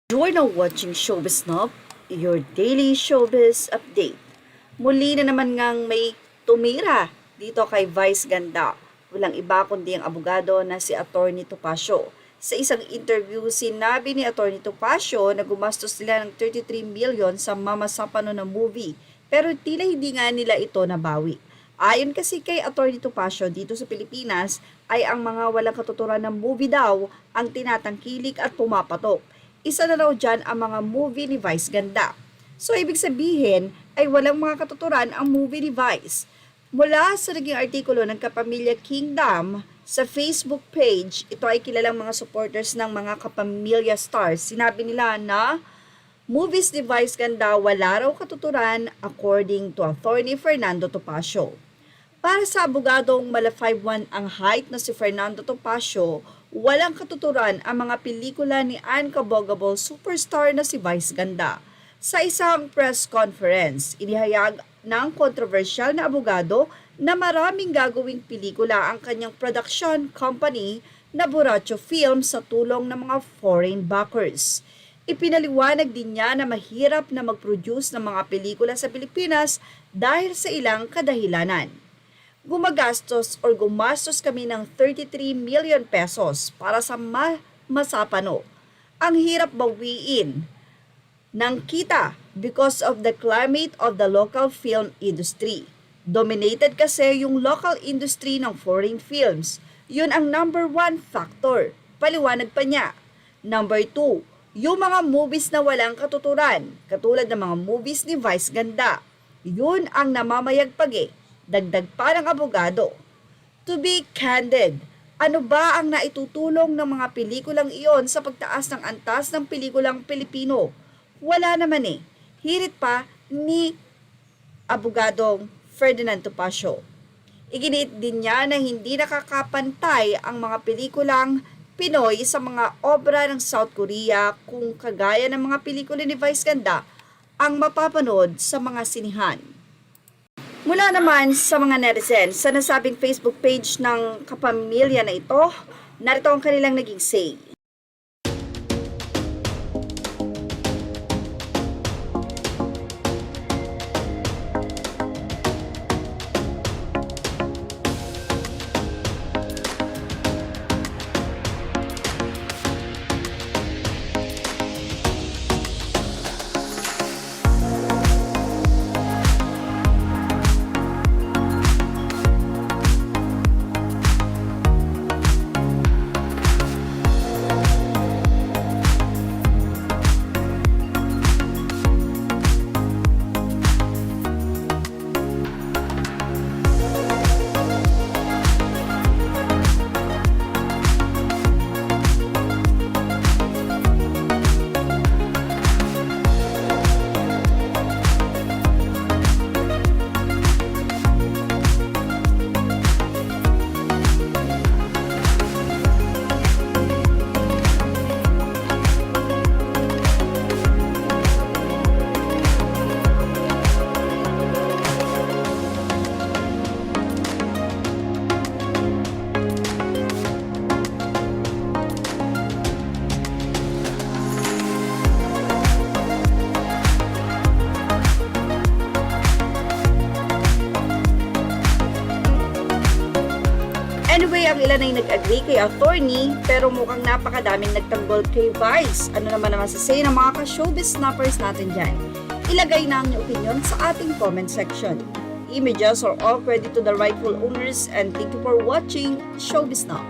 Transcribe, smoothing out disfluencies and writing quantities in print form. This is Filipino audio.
You're now watching Showbiz Snob, your daily showbiz update. Muli na naman ngang may tumira dito kay Vice Ganda. Walang iba kundi ang abogado na si Atty. Topacio. Sa isang interview, sinabi ni Atty. Topacio na gumastos sila ng 33 million sa Mama Sapano na movie, pero tila hindi nga nila ito nabawi. Ayon kasi kay Atty. Topacio, dito sa Pilipinas ay ang mga walang katuturan ng movie daw ang tinatangkilik at pumapatok. Isa na raw dyan ang mga movie ni Vice Ganda. So, ibig sabihin ay walang mga katuturan ang movie ni Vice. Mula sa naging artikulo ng Kapamilya Kingdom sa Facebook page, ito ay kilalang mga supporters ng mga Kapamilya stars. Sinabi nila na movies ni Vice Ganda wala raw katuturan according to Atty. Fernando Topacio. Para sa abogadong mala 5'1" ang height na si Fernando Topacio, walang katuturan ang mga pelikula ni Unbogable superstar na si Vice Ganda. Sa isang press conference, inihayag ng kontrobersyal na abogado na maraming gagawing pelikula ang kanyang production company na Buracho Films sa tulong ng mga foreign backers. Ipinaliwanag din niya na mahirap na mag-produce ng mga pelikula sa Pilipinas dahil sa ilang kadahilanan. Gumagastos kami ng 33 million pesos para sa Masapano. Ang hirap bawiin ng kita because of the climate of the local film industry. Dominated kasi yung local industry ng foreign films. Yun ang number 1 factor. Paliwanag pa niya. Number 2, yung mga movies na walang katuturan, katulad ng mga movies ni Vice Ganda. Yun ang namamayagpag. Dagdag pa ng abogado. To be candid, ano ba ang naitutulong ng mga pelikulang iyon sa pagtaas ng antas ng pelikulang Pilipino? Wala naman eh. Hirit pa ni abogadong Ferdinand Topacio. Iginiit din niya na hindi nakakapantay ang mga pelikulang Pinoy sa mga obra ng South Korea kung kagaya ng mga pelikula ni Vice Ganda ang mapapanood sa mga sinihan. Mula naman sa mga netizens sa nasabing Facebook page ng kapamilya na ito, narito ang kanilang naging say. Anyway, ang ilan ay nag-agree kay attorney pero mukhang napakadaming nagtanggol kay Vice. Ano naman ang masasay ng mga ka-showbiz snappers natin dyan? Ilagay na ang inyong opinion sa ating comment section. Images are all credit to the rightful owners and thank you for watching Showbiz Now.